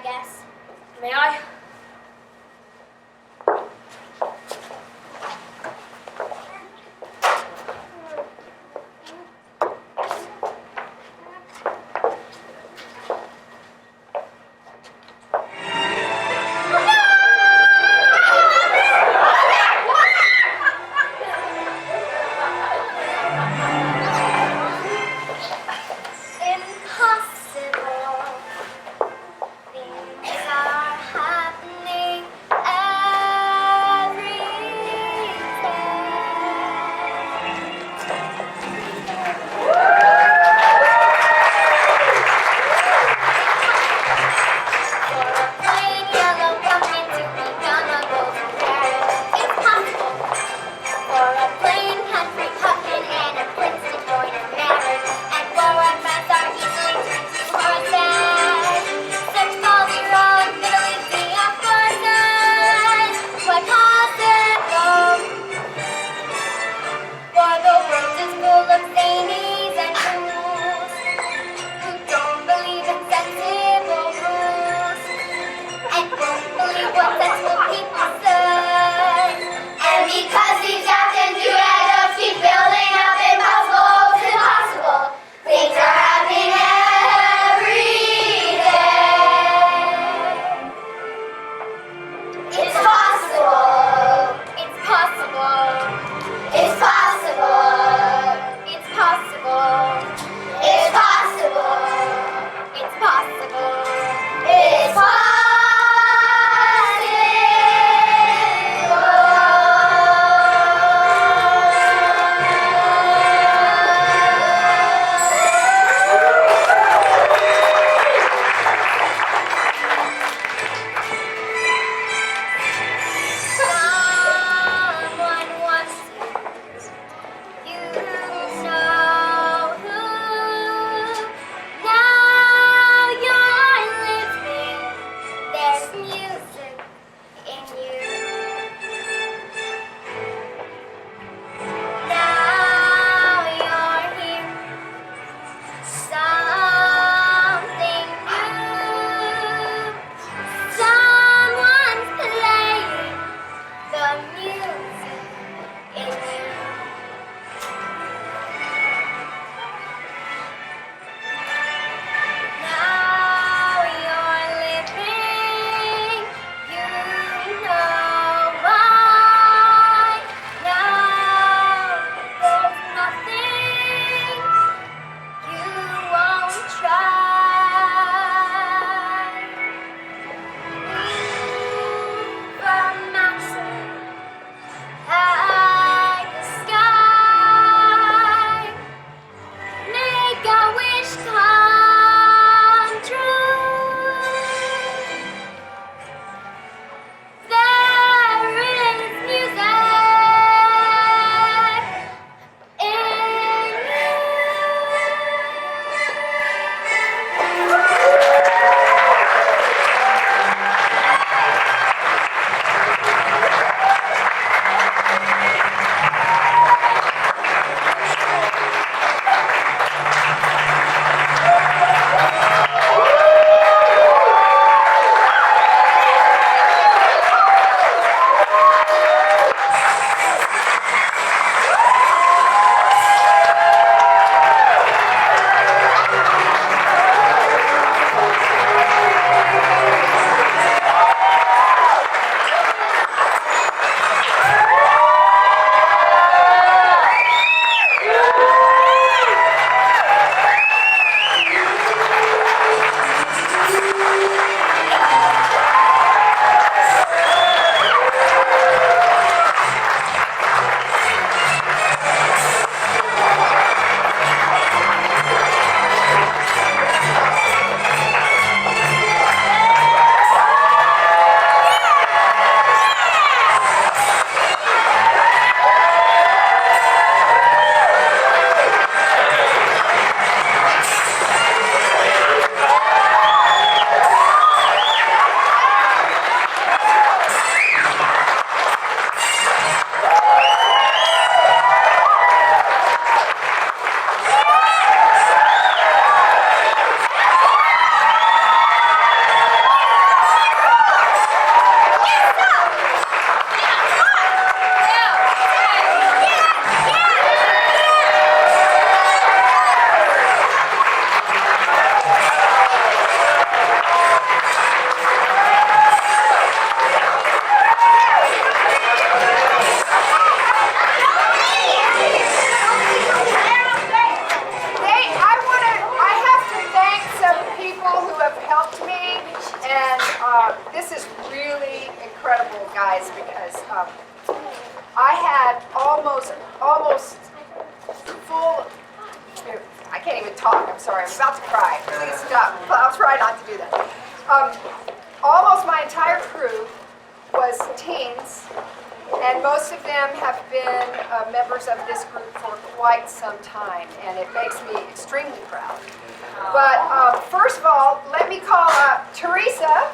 Speaker 1: I guess.
Speaker 2: May I?
Speaker 1: Impossible. Things are happening every For a plain yellow pumpkin to become a golden carrot, it's possible. For a plain country pumpkin and a prince to join a marriage, and for a dress are easily turned to horses. Such baldy road, Italy, the horses. What possible? For the world is full of zanies and fools who don't believe in sensible rules and won't believe what sensible people say. And because these captains do adults keep building up impossible to possible, things are happening every day. It's possible. It's possible. It's possible. It's possible. It's possible. It's possible. It's Someone wants you know who. Now you're living. There's music in you. Now you're here. Something new. Someone's playing the music in you. Now you're living, you know why. Now there's nothing you won't try. From mountain high the sky, make a wish come true. There is music in
Speaker 5: this is really incredible, guys, because I had almost full. I can't even talk. I'm sorry. I'm about to cry. Please stop. I'll try not to do that. Almost my entire crew was teens, and most of them have been members of this group for quite some time, and it makes me extremely proud. But first of all, let me call up Teresa.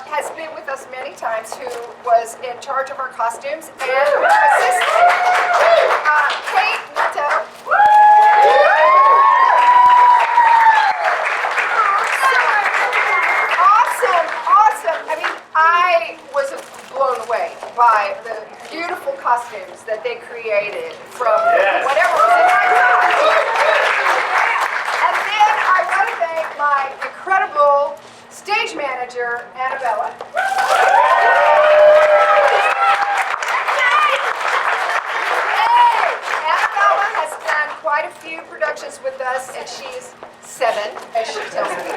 Speaker 5: Has been with us many times, who was in charge of our costumes, and her assistant, Kate Nutto. Awesome. I mean, I was blown away by the beautiful costumes that they created from whatever was in my mind. And then I want to thank my incredible stage manager, Annabella. Annabella has done quite a few productions with us, and she's 7, as she tells me.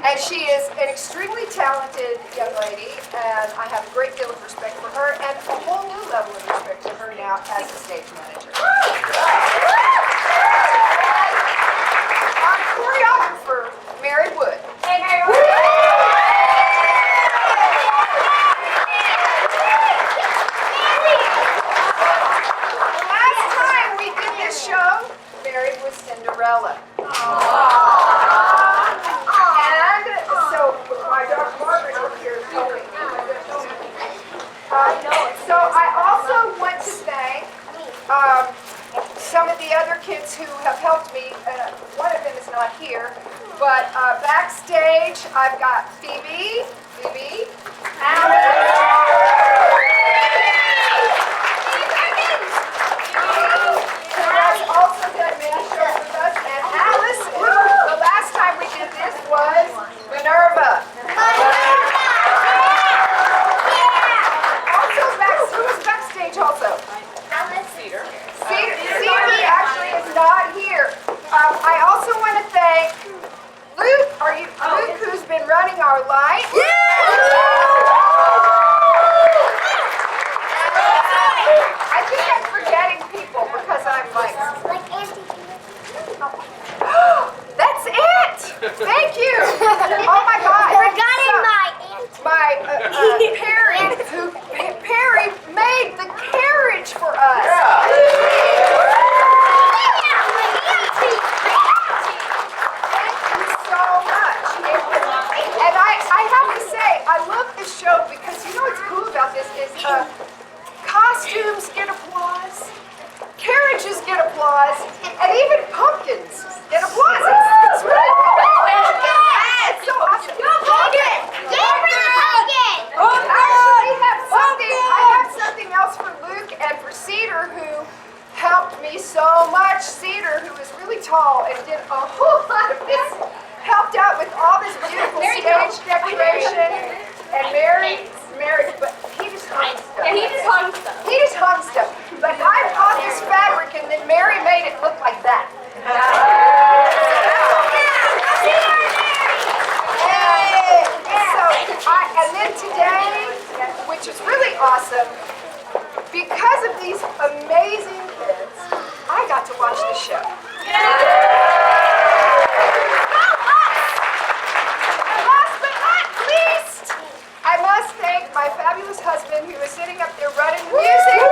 Speaker 5: And she is an extremely talented young lady, and I have a great deal of respect for her, and a whole new level of respect to her now as a stage manager. Our choreographer, Mary Wood. Hey, Mary Wood. The last time we did this show, Mary was Cinderella. And so my daughter Margaret over here is helping me. So I also want to thank some of the other kids who have helped me. One of them is not here, but backstage I've got Phoebe, Alice, who has also done many shows with us, and Alice, who the last time we did this was Minerva. Also who was backstage also? Cedar actually is not here. I also want to thank Luke. Luke, who's been running our light? I think I'm forgetting people because I'm like that's it. Thank you. Oh my God. Perry made the carriage for us. And I have to say, I love this show because you know what's cool about this is costumes get applause, carriages get applause, and even pumpkins get applause. It's really cool. It's so awesome. Actually, I have something else for Luke and for Cedar, who helped me so much. Cedar, who is really tall and did a whole lot of this, helped out with all this beautiful stage decoration. And Mary, but he just hung stuff.
Speaker 2: Yeah, he just hung stuff.
Speaker 5: But I bought this fabric, and then Mary made it look like that. And then today, which is really awesome, because of these amazing kids, I got to watch the show. Last but not least, I must thank my fabulous husband, who is sitting up there running the music.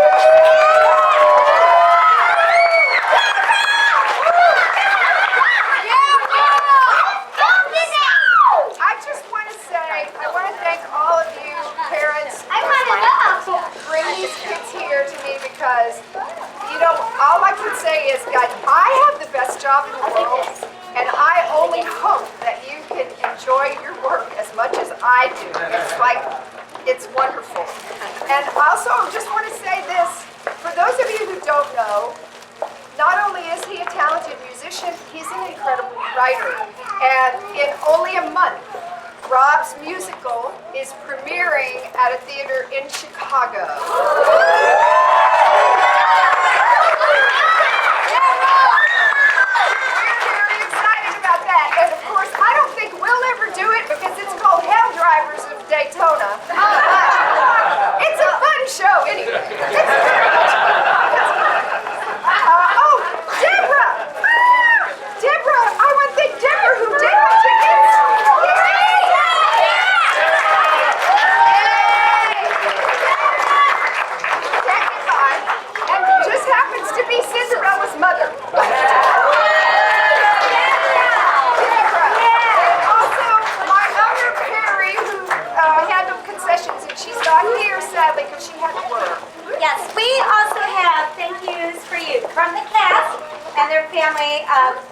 Speaker 5: I want to thank all of you parents for bringing these kids here to me, because, you know, all I can say is, guys, I have the best job in the world, and I only hope that you can enjoy your work as much as I do. It's wonderful. And also, I just want to say this, for those of you who don't know, not only is he a talented musician, he's an incredible writer. And in only a month, Rob's musical is premiering at a theater in Chicago. We're very excited about that. And of course, I don't think we'll ever do it because it's called Hell Drivers of Daytona. It's a fun show anyway. It's very much fun. Oh, Deborah! Deborah! I want to thank Deborah who did my tickets. And just happens to be Cinderella's mother. Also, my other Perry who handled concessions, and she's not here sadly because she had to work.
Speaker 6: Yes, we also have thank yous for you from the cast and their family.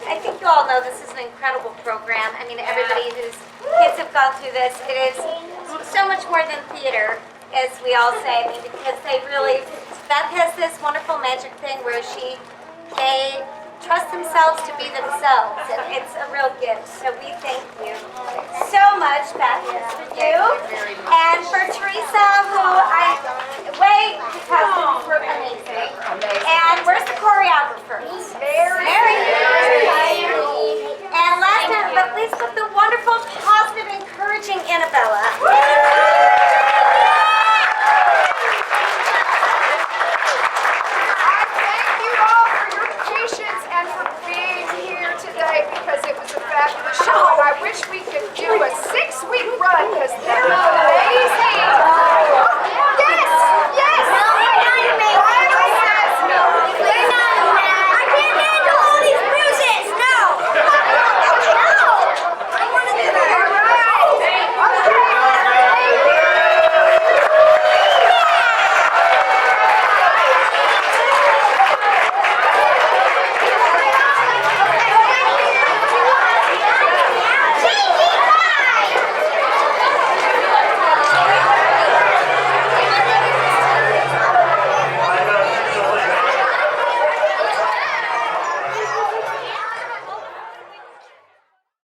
Speaker 6: I think you all know this is an incredible program. I mean, everybody whose kids have gone through this, it is so much more than theater, as we all say. I mean, because they really, Beth has this wonderful magic thing where they trust themselves to be themselves, and it's a real gift. So we thank you so much, Beth, for you. And